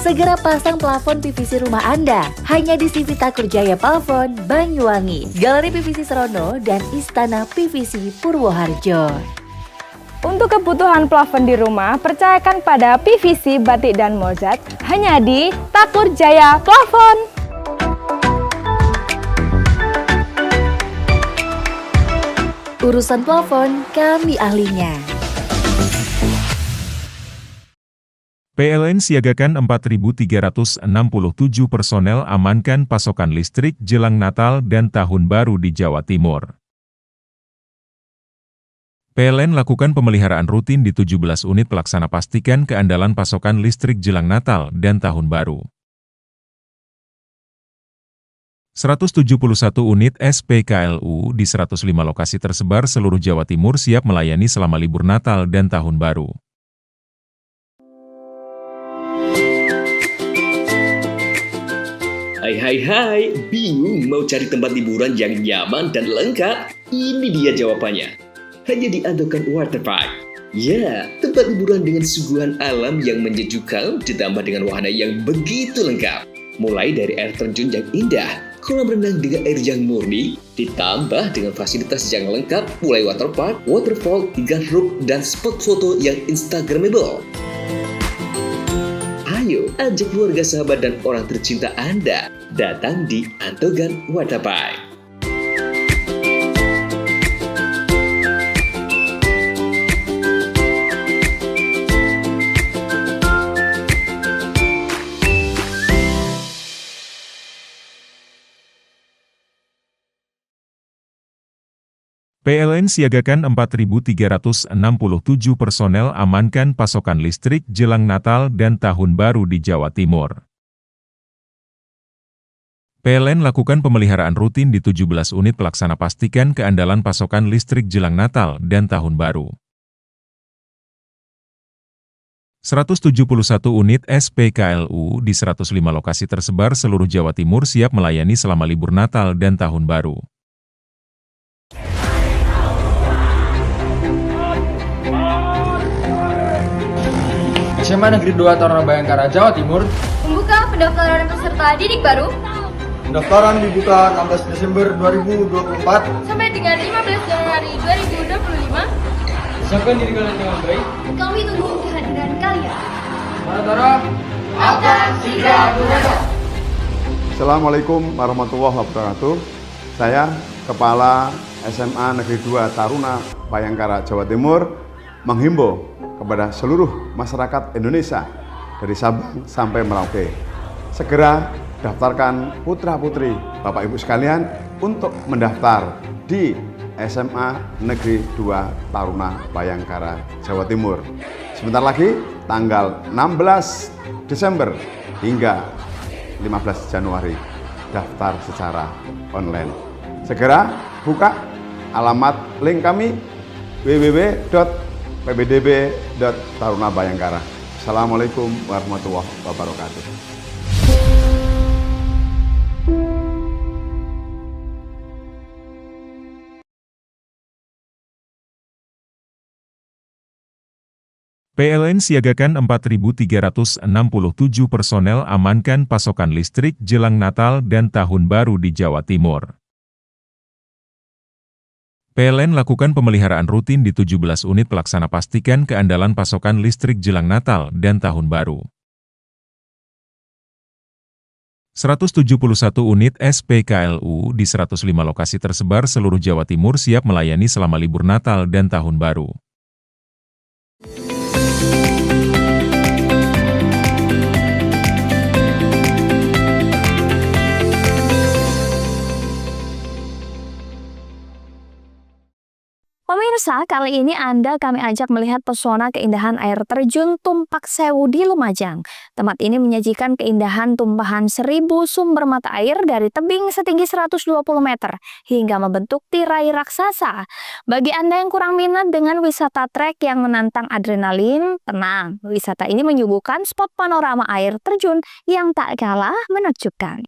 Segera pasang plafon PVC rumah Anda hanya di Civita Kurjaya Plafon Banyuwangi, Galeri PVC Srono, dan Istana PVC Purwoharjo. Untuk kebutuhan plafon di rumah, percayakan pada PVC, batik, dan Mozart hanya di Takur Jaya Plafon. Urusan plafon, kami ahlinya. PLN siagakan 4.367 personel amankan pasokan listrik jelang Natal dan Tahun Baru di Jawa Timur. PLN lakukan pemeliharaan rutin di 17 unit pelaksana pastikan keandalan pasokan listrik jelang Natal dan Tahun Baru. 171 unit SPKLU di 105 lokasi tersebar seluruh Jawa Timur siap melayani selama libur Natal dan Tahun Baru. Hai, bingung mau cari tempat liburan yang nyaman dan lengkap? Ini dia jawabannya. Hanya di Andokan Waterpark. Ya, tempat liburan dengan suguhan alam yang menyejukkan ditambah dengan wahana yang begitu lengkap. Mulai dari air terjun yang indah, kolam renang dengan air yang murni, ditambah dengan fasilitas yang lengkap mulai waterpark, waterfall, hingga roof dan spot foto yang instagramable. Ayo, ajak keluarga, sahabat, dan orang tercinta Anda datang di Andokan Waterpark. PLN siagakan 4.367 personel amankan pasokan listrik jelang Natal dan Tahun Baru di Jawa Timur. PLN lakukan pemeliharaan rutin di 17 unit pelaksana pastikan keandalan pasokan listrik jelang Natal dan Tahun Baru. 171 unit SPKLU di 105 lokasi tersebar seluruh Jawa Timur siap melayani selama libur Natal dan Tahun Baru. SMA Negeri 2 Taruna Bayangkara, Jawa Timur Membuka pendaftaran peserta didik baru Pendaftaran dibuka 16 Desember 2024 sampai dengan 15 Januari 2025. Siapkan diri kalian dengan baik. Kami tunggu kehadiran kalian. Mana Tara? Akan segera berangkat. Assalamualaikum warahmatullahi wabarakatuh. Saya Kepala SMA Negeri 2 Taruna Bayangkara, Jawa Timur menghimbau kepada seluruh masyarakat Indonesia dari Sabang sampai Merauke, segera daftarkan putra-putri Bapak Ibu sekalian untuk mendaftar di SMA Negeri 2 Taruna Bayangkara, Jawa Timur. Sebentar lagi tanggal 16 Desember hingga 15 Januari daftar secara online. Segera buka alamat link kami www.pbdb.tarunabayangkara. Assalamualaikum warahmatullahi wabarakatuh. PLN siagakan 4.367 personel amankan pasokan listrik jelang Natal dan Tahun Baru di Jawa Timur. PLN lakukan pemeliharaan rutin di 17 unit pelaksana pastikan keandalan pasokan listrik jelang Natal dan Tahun Baru. 171 unit SPKLU di 105 lokasi tersebar seluruh Jawa Timur siap melayani selama libur Natal dan Tahun Baru. Pemirsa, kali ini kami ajak melihat pesona keindahan air terjun Tumpak Sewu di Lumajang. Tempat ini menyajikan keindahan tumpahan 1000 sumber mata air dari tebing setinggi 120 meter hingga membentuk tirai raksasa. Bagi Anda yang kurang minat dengan wisata trek yang menantang adrenalin, tenang, wisata ini menyuguhkan spot panorama air terjun yang tak kalah menakjubkan.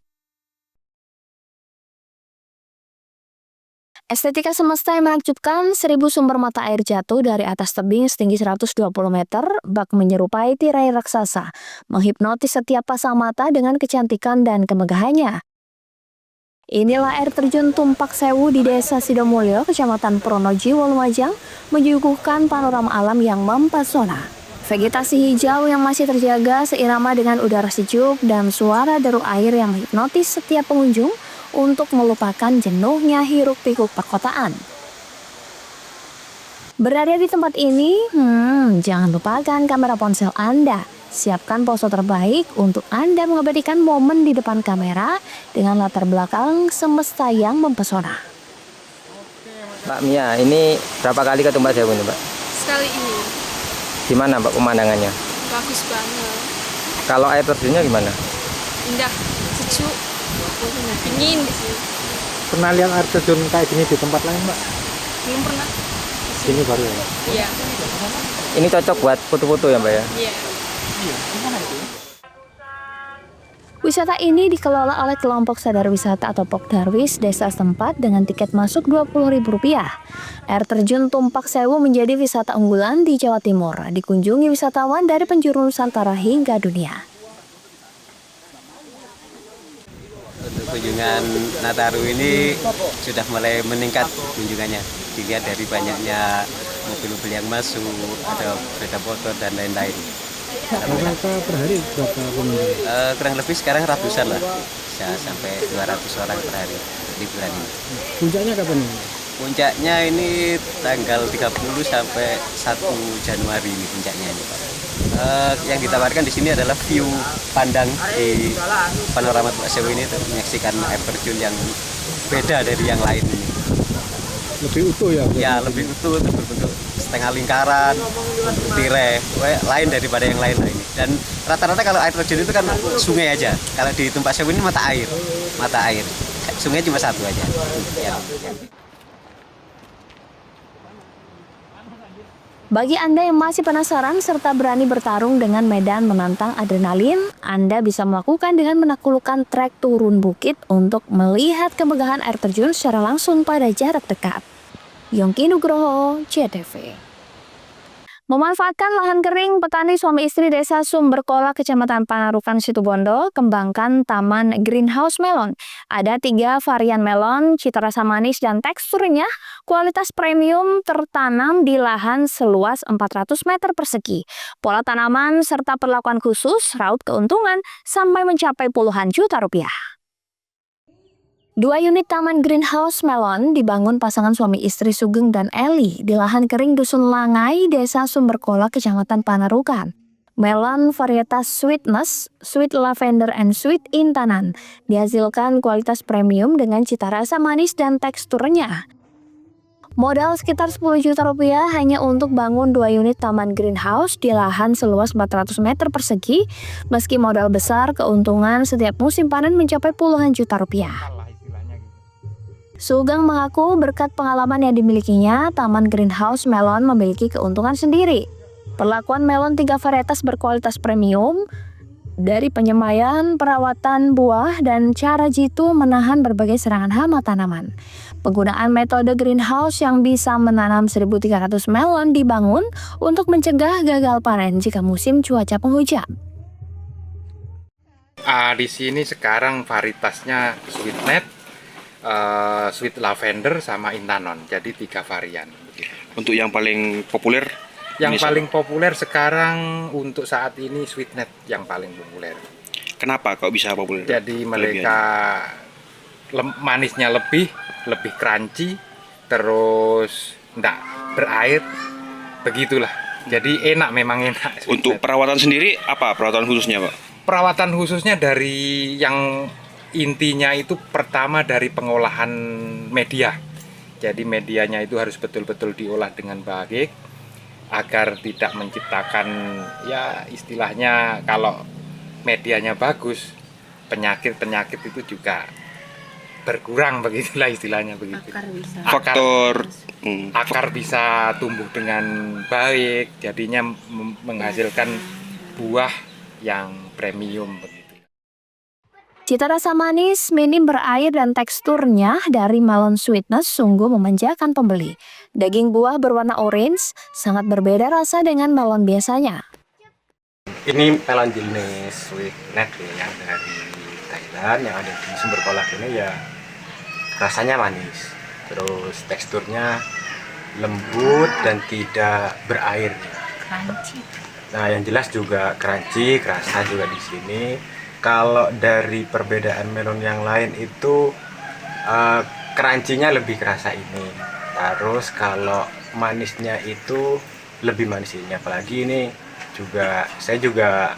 Estetika semesta yang menakjubkan, 1000 sumber mata air jatuh dari atas tebing setinggi 120 meter, bak menyerupai tirai raksasa, menghipnotis setiap pasang mata dengan kecantikan dan kemegahannya. Inilah air terjun Tumpak Sewu di Desa Sidomulyo, Kecamatan Pronojiwo, Lumajang, menyuguhkan panorama alam yang mempesona. Vegetasi hijau yang masih terjaga seirama dengan udara sejuk dan suara deru air yang menghipnotis setiap pengunjung untuk melupakan jenuhnya hiruk-pikuk perkotaan. Berada di tempat ini, jangan lupakan kamera ponsel Anda. Siapkan pose terbaik untuk Anda mengabadikan momen di depan kamera dengan latar belakang semesta yang mempesona. Mbak Mia, ini berapa kali ke Tumpak Sewu ini, Mbak? Sekali ini. Gimana, Mbak, pemandangannya? Bagus banget. Kalau air terjunnya gimana? Indah, sejuk. Dingin di sini. Pernah lihat air terjun kayak gini di tempat lain, Mbak? Belum pernah. Sini baru ya? Iya. Ini cocok buat foto-foto ya, Mbak ya? Iya. Wisata ini dikelola oleh kelompok sadar wisata atau Pokdarwis desa setempat dengan tiket masuk Rp20.000. Air terjun Tumpak Sewu menjadi wisata unggulan di Jawa Timur, dikunjungi wisatawan dari penjuru Nusantara hingga dunia. Untuk kunjungan Nataru ini sudah mulai meningkat kunjungannya. Dilihat dari banyaknya mobil-mobil yang masuk, ada sepeda motor dan lain-lain. Rata-rata per hari berapa pengunjung? Kurang lebih sekarang ratusan lah, bisa sampai 200 orang per hari liburan ini. Puncaknya kapan ini? Puncaknya ini tanggal 30 sampai 1 Januari ini puncaknya ini, Pak. Yang ditawarkan di sini adalah view pandang di panorama Tumpak Sewu ini, menyaksikan air terjun yang beda dari yang lain ini. Lebih utuh ya? Ya lebih utuh, berbentuk setengah lingkaran, tirai, lain daripada yang lain lah ini. Dan rata-rata kalau air terjun itu kan sungai aja. Kalau di Tumpak Sewu ini mata air. Sungai cuma satu aja. Ya. Bagi Anda yang masih penasaran serta berani bertarung dengan medan menantang adrenalin, Anda bisa melakukan dengan menaklukkan trek turun bukit untuk melihat kemegahan air terjun secara langsung pada jarak dekat. Yongki Nugroho, CTV. Memanfaatkan lahan kering, petani suami istri desa Sumberkola, Kecamatan Panarukan, Situbondo, kembangkan taman greenhouse melon. Ada 3 varian melon, cita rasa manis dan teksturnya kualitas premium tertanam di lahan seluas 400 meter persegi. Pola tanaman serta perlakuan khusus raup keuntungan sampai mencapai puluhan juta rupiah. 2 unit taman greenhouse melon dibangun pasangan suami istri Sugeng dan Eli di lahan kering Dusun Langai, Desa Sumberkola, Kecamatan Panarukan. Melon varietas sweetness, sweet lavender and sweet intanan dihasilkan kualitas premium dengan cita rasa manis dan teksturnya. Modal sekitar 10 juta rupiah hanya untuk bangun 2 unit taman greenhouse di lahan seluas 400 meter persegi, meski modal besar, keuntungan setiap musim panen mencapai puluhan juta rupiah. Sugeng mengaku berkat pengalaman yang dimilikinya, taman greenhouse melon memiliki keuntungan sendiri. Perlakuan melon 3 varietas berkualitas premium, dari penyemaian, perawatan buah, dan cara jitu menahan berbagai serangan hama tanaman. Penggunaan metode greenhouse yang bisa menanam 1.300 melon dibangun untuk mencegah gagal panen jika musim cuaca penghujan. Di sini sekarang varietasnya sweetnet, sweet lavender sama intanon, jadi 3 varian. Untuk yang paling populer? Yang paling populer sekarang untuk saat ini sweetnet yang paling populer. Kenapa kok bisa populer? Jadi mereka manisnya lebih crunchy, terus enggak berair, begitulah. Jadi enak, memang enak. Sweetnet. Untuk perawatan sendiri apa perawatan khususnya, Pak? Perawatan khususnya dari yang intinya itu pertama dari pengolahan media. Jadi medianya itu harus betul-betul diolah dengan baik agar tidak menciptakan, ya istilahnya kalau medianya bagus, penyakit itu juga berkurang, begitulah istilahnya begitu. Akar bisa tumbuh dengan baik, jadinya menghasilkan buah yang premium begitu. Cita rasa manis, minim berair, dan teksturnya dari melon sweetness sungguh memanjakan pembeli. Daging buah berwarna orange sangat berbeda rasa dengan melon biasanya. Ini melon jenis sweetnet yang dari Thailand yang ada di Sumberkola ini, ya rasanya manis. Terus teksturnya lembut dan tidak berair. Crunchy. Nah, yang jelas juga crunchy, kerasa juga di sini. Kalau dari perbedaan melon yang lain itu crunchy-nya lebih kerasa ini. Terus kalau manisnya itu lebih manis ini. Apalagi ini juga, saya juga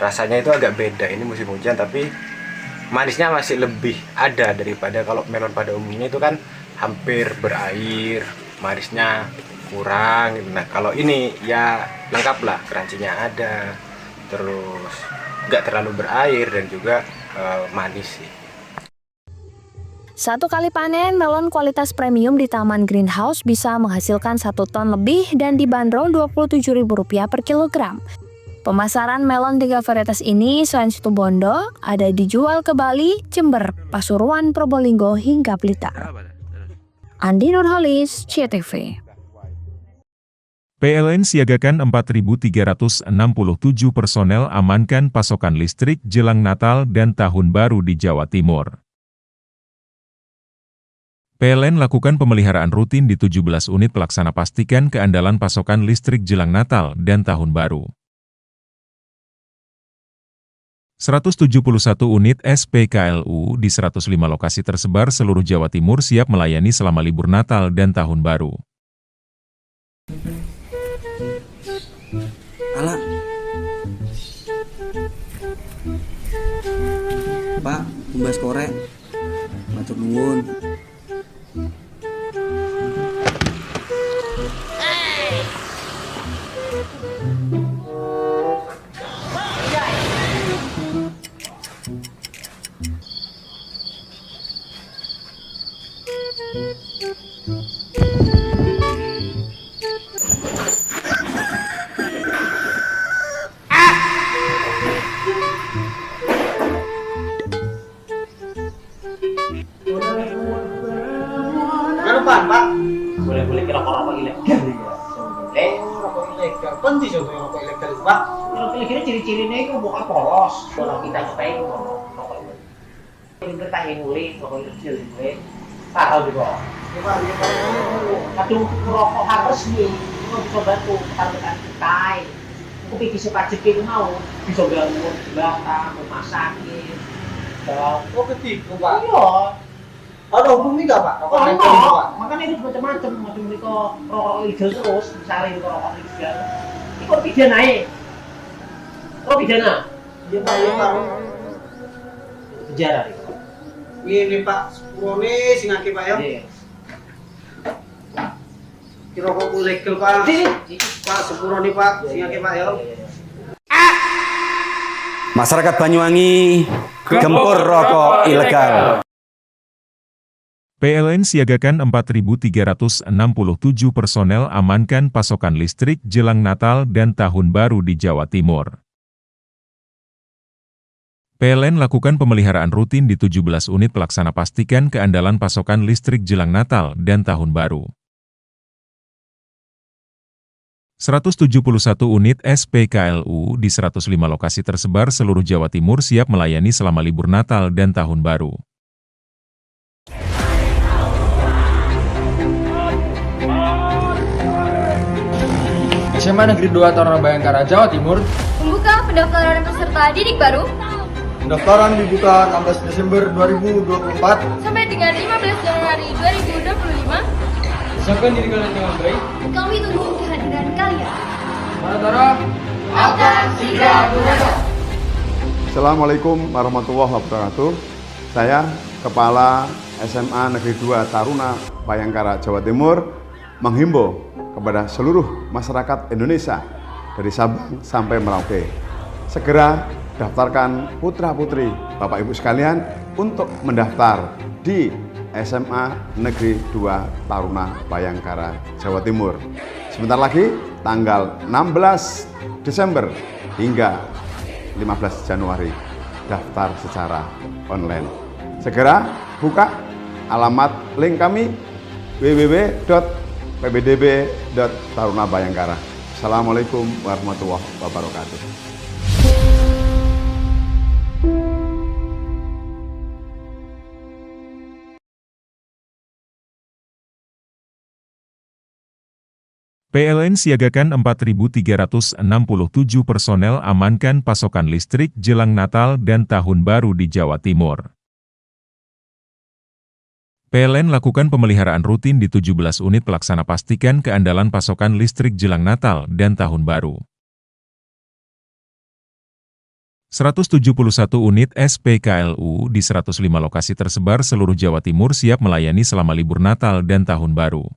rasanya itu agak beda. Ini musim hujan tapi manisnya masih lebih ada daripada kalau melon pada umumnya itu kan hampir berair, manisnya kurang. Nah kalau ini ya lengkap lah, crunchy-nya ada, terus nggak terlalu berair dan juga manis sih. 1 kali panen, melon kualitas premium di Taman Greenhouse bisa menghasilkan 1 ton lebih dan dibanderol Rp27.000 per kilogram. Pemasaran melon 3 varietas ini selain Situbondo, ada dijual ke Bali, Jember, Pasuruan, Probolinggo, hingga Blitar. Andi Nurholis, CTV. PLN siagakan 4.367 personel amankan pasokan listrik jelang Natal dan Tahun Baru di Jawa Timur. PLN lakukan pemeliharaan rutin di 17 unit pelaksana pastikan keandalan pasokan listrik jelang Natal dan Tahun Baru. 171 unit SPKLU di 105 lokasi tersebar seluruh Jawa Timur siap melayani selama libur Natal dan Tahun Baru. Alah, Pak, tumbas korek, matur nuwun. Pak? Boleh-boleh rokok-rokok ilegal ya. Rokok ilegal. Penting contohnya rokok ilegal itu, Pak. Rokok ilegal ciri-cirinya itu bukan polos. Kalau kita nyobain itu rokok ilegal. Ini kita yang ngulik, rokok ilegal ngulik. Tahu juga. Kadang rokok harus nih. Itu bisa bantu ketaruhan kita. Aku pikir sepajak itu mau. Bisa gangguan belakang, rumah sakit. Oh ketiga, Pak? Iya. Ada hubungnya nggak Pak? Rokok ilegal itu Pak? Makanya itu macam-macam mereka rokok ilegal terus, misalnya itu rokok ilegal. Ini kok pidana ya? Kok pidana? Iya Pak, iya Pak. Penjara nih Pak. Ini Pak, sepuluhnya singaki Pak ya? Iya. Ini rokok ilegal Pak. Pak, sepuluh nih Pak, singaki Pak ya? Masyarakat Banyuwangi gempur rokok ilegal. PLN siagakan 4.367 personel amankan pasokan listrik jelang Natal dan Tahun Baru di Jawa Timur. PLN lakukan pemeliharaan rutin di 17 unit pelaksana pastikan keandalan pasokan listrik jelang Natal dan Tahun Baru. 171 unit SPKLU di 105 lokasi tersebar seluruh Jawa Timur siap melayani selama libur Natal dan Tahun Baru. SMA Negeri 2 Taruna Bayangkara, Jawa Timur Membuka pendaftaran peserta didik baru. Pendaftaran dibuka 16 Desember 2024 Sampai dengan 15 Januari 2025. Siapkan diri kalian dengan baik. Kami tunggu kehadiran kalian. Manatara akan segera berangkat. Assalamualaikum warahmatullahi wabarakatuh. Saya Kepala SMA Negeri 2 Taruna Bayangkara, Jawa Timur menghimbau kepada seluruh masyarakat Indonesia dari Sabang sampai Merauke, segera daftarkan putra-putri Bapak Ibu sekalian untuk mendaftar di SMA Negeri 2 Taruna Bayangkara, Jawa Timur. Sebentar lagi tanggal 16 Desember hingga 15 Januari daftar secara online. Segera buka alamat link kami www.pbdb.tarunabayangkara. Assalamualaikum warahmatullahi wabarakatuh. PLN siagakan 4.367 personel amankan pasokan listrik jelang Natal dan Tahun Baru di Jawa Timur. PLN lakukan pemeliharaan rutin di 17 unit pelaksana pastikan keandalan pasokan listrik jelang Natal dan Tahun Baru. 171 unit SPKLU di 105 lokasi tersebar seluruh Jawa Timur siap melayani selama libur Natal dan Tahun Baru.